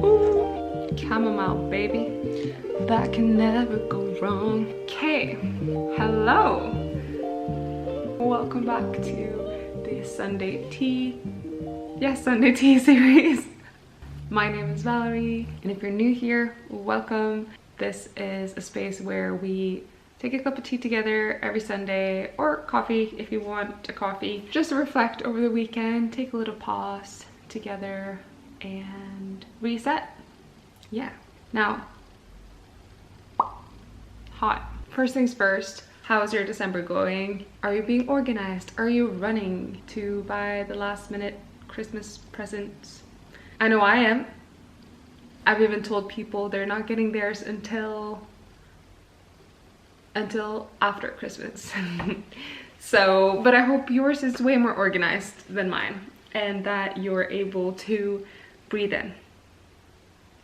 Ooh, chamomile, baby. That can never go wrong. Okay, hello. Welcome back to the Sunday tea. Yes, Sunday tea series. My name is Valerie, and if you're new here, welcome. This is a space where we take a cup of tea together every Sunday, or coffee if you want a coffee, just to reflect over the weekend, take a little pause together and reset. Yeah. Now, hot. First things first, how's your December going? Are you being organized? Are you running to buy the last minute Christmas presents? I know I am. I've even told people they're not getting theirs until after Christmas. So, but I hope yours is way more organized than mine and that you're able to breathe in.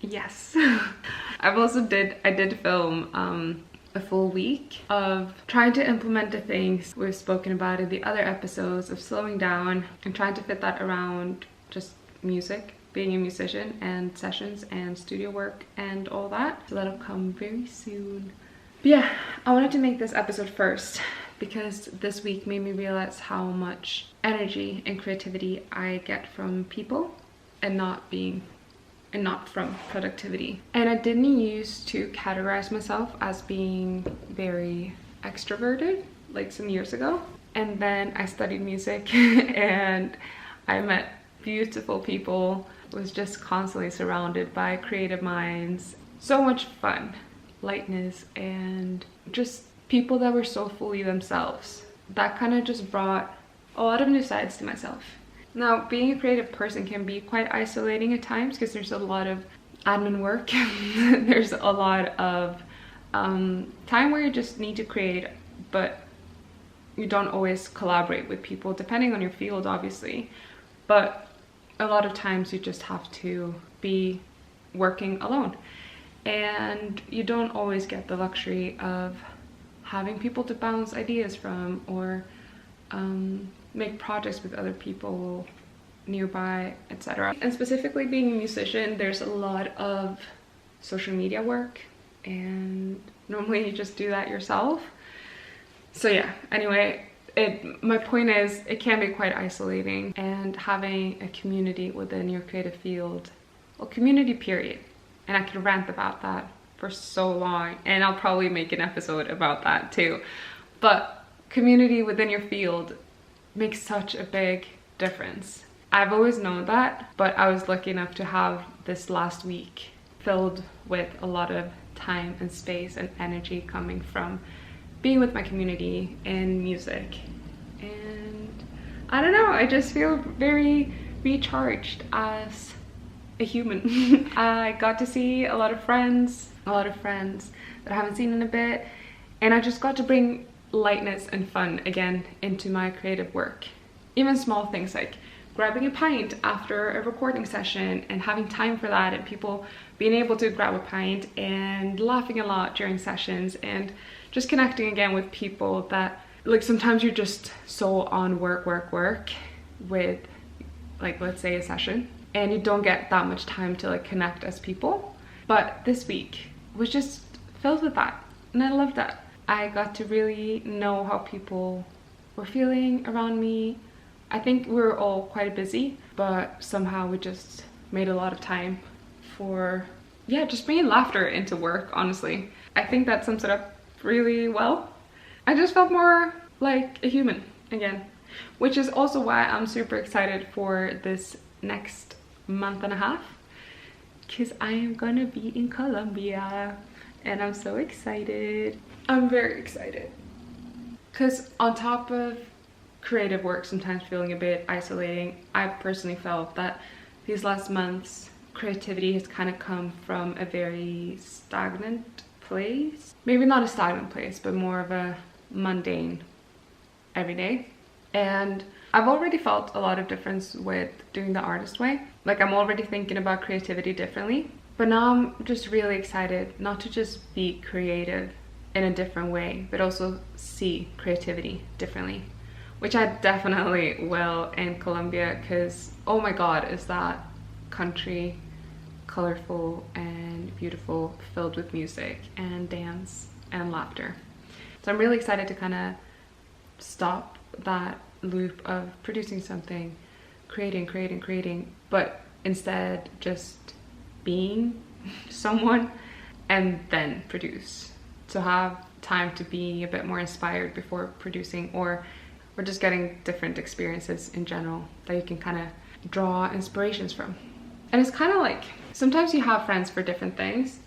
Yes. I did film a full week of trying to implement the things we've spoken about in the other episodes of slowing down and trying to fit that around just music, being a musician, and sessions and studio work and all that. So that'll come very soon. But yeah, I wanted to make this episode first because this week made me realize how much energy and creativity I get from people and not from productivity. And I didn't used to categorize myself as being very extroverted like some years ago. And then I studied music and I met beautiful people, was just constantly surrounded by creative minds. So much fun, lightness, and just people that were so fully themselves. That kind of just brought a lot of new sides to myself. Now, being a creative person can be quite isolating at times because there's a lot of admin work. There's a lot of time where you just need to create, but you don't always collaborate with people, depending on your field, obviously. But a lot of times you just have to be working alone. And you don't always get the luxury of having people to bounce ideas from or make projects with other people nearby, etc. And specifically being a musician, there's a lot of social media work, and normally you just do that yourself. So yeah, anyway, my point is it can be quite isolating, and having a community within your creative field, well, community period, and I could rant about that for so long, and I'll probably make an episode about that too, but community within your field makes such a big difference. I've always known that, but I was lucky enough to have this last week filled with a lot of time and space and energy coming from being with my community in music. And I don't know, I just feel very recharged as a human. I got to see a lot of friends that I haven't seen in a bit, and I just got to bring lightness and fun again into my creative work. Even small things like grabbing a pint after a recording session and having time for that, and people being able to grab a pint and laughing a lot during sessions, and just connecting again with people that, like, sometimes you're just so on work with, like, let's say a session, and you don't get that much time to like connect as people. But this week was just filled with that, and I love that. I got to really know how people were feeling around me. I think we were all quite busy, but somehow we just made a lot of time for, yeah, just bringing laughter into work, honestly. I think that sums it up really well. I just felt more like a human again, which is also why I'm super excited for this next month and a half, because I am gonna be in Colombia, and I'm so excited. I'm very excited because on top of creative work sometimes feeling a bit isolating, I've personally felt that these last months creativity has kind of come from a very stagnant place. Maybe not a stagnant place, but more of a mundane everyday. And I've already felt a lot of difference with doing the artist way. Like, I'm already thinking about creativity differently, but now I'm just really excited not to just be creative in a different way, but also see creativity differently, which I definitely will in Colombia, because oh my god, is that country colorful and beautiful, filled with music and dance and laughter. So I'm really excited to kind of stop that loop of producing something, creating, but instead just being someone and then produce. To have time to be a bit more inspired before producing, or just getting different experiences in general that you can kind of draw inspirations from. And it's kind of like, sometimes you have friends for different things.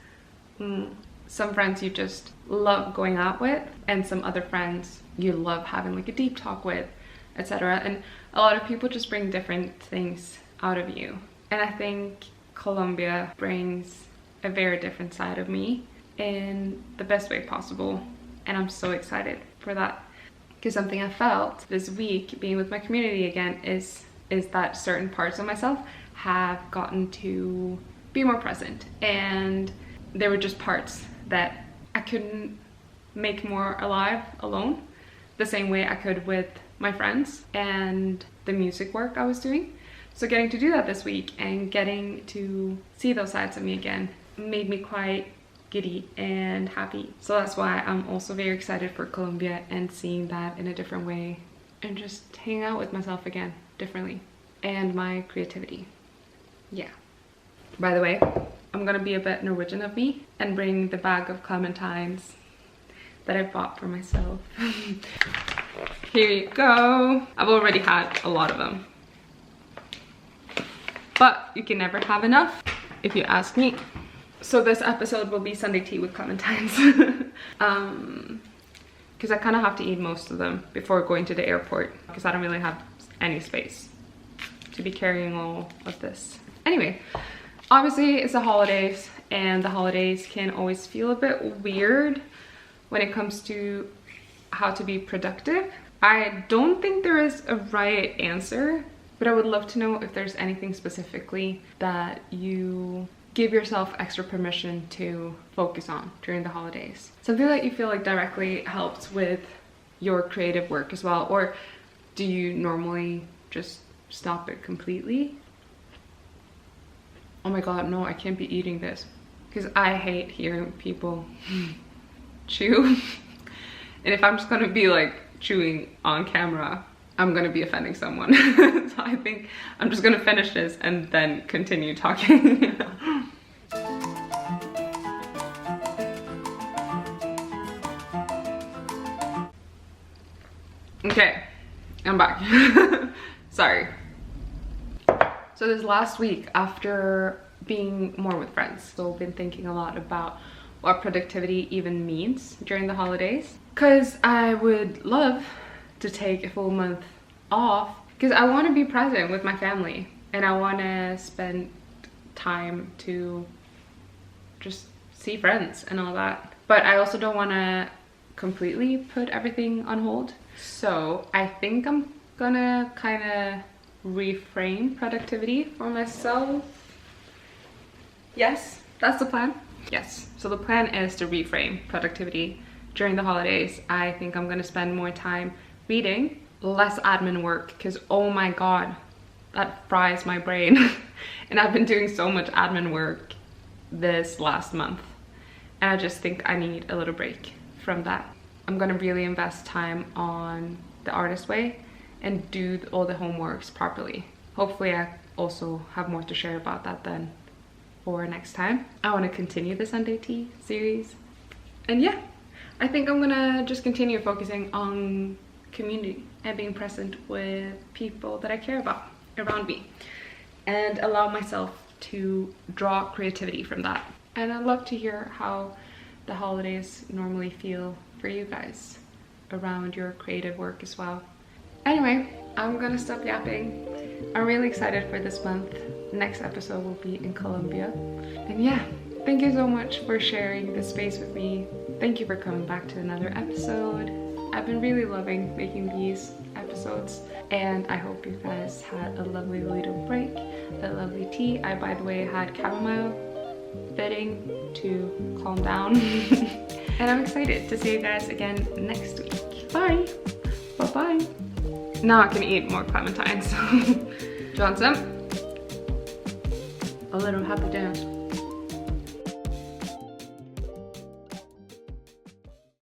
Some friends you just love going out with, and some other friends you love having like a deep talk with, etc. And a lot of people just bring different things out of you. And I think Colombia brings a very different side of me in the best way possible. And I'm so excited for that. Because something I felt this week being with my community again is that certain parts of myself have gotten to be more present. And there were just parts that I couldn't make more alive alone, the same way I could with my friends and the music work I was doing. So getting to do that this week and getting to see those sides of me again made me quite giddy and happy. So that's why I'm also very excited for Colombia and seeing that in a different way and just hanging out with myself again differently, and my creativity. Yeah. By the way, I'm gonna be a bit Norwegian of me and bring the bag of clementines that I bought for myself. Here you go. I've already had a lot of them, but you can never have enough if you ask me. So this episode will be Sunday tea with clementines. Because I kind of have to eat most of them before going to the airport, because I don't really have any space to be carrying all of this. Anyway, obviously it's the holidays, and the holidays can always feel a bit weird when it comes to how to be productive. I don't think there is a right answer, but I would love to know if there's anything specifically that you give yourself extra permission to focus on during the holidays. Something that you feel like directly helps with your creative work as well, or do you normally just stop it completely? Oh my god, no, I can't be eating this, because I hate hearing people chew. And if I'm just gonna be like chewing on camera, I'm gonna be offending someone. So I think I'm just gonna finish this and then continue talking. Okay, I'm back. Sorry. So this last week, after being more with friends, so I've been thinking a lot about what productivity even means during the holidays. Because I would love to take a full month off, because I want to be present with my family and I want to spend time to just see friends and all that. But I also don't want to completely put everything on hold. So I think I'm gonna kind of reframe productivity for myself. Yes, that's the plan. Yes, so the plan is to reframe productivity during the holidays. I think I'm gonna spend more time reading, less admin work, because oh my god, that fries my brain. And I've been doing so much admin work this last month, and I just think I need a little break from that. I'm gonna really invest time on the artist way and do all the homeworks properly. Hopefully I also have more to share about that then for next time. I want to continue the Sunday tea series. And yeah, I think I'm gonna just continue focusing on community and being present with people that I care about around me, and allow myself to draw creativity from that. And I'd love to hear how the holidays normally feel for you guys around your creative work as well. Anyway, I'm gonna stop yapping. I'm really excited for this month. Next episode will be in Colombia. And yeah, thank you so much for sharing this space with me. Thank you for coming back to another episode. I've been really loving making these episodes, and I hope you guys had a lovely little break, a lovely tea. I, by the way, had chamomile fitting to calm down. And I'm excited to see you guys again next week. Bye! Bye-bye! Now I can eat more clementines. Do you want some? A little happy dance.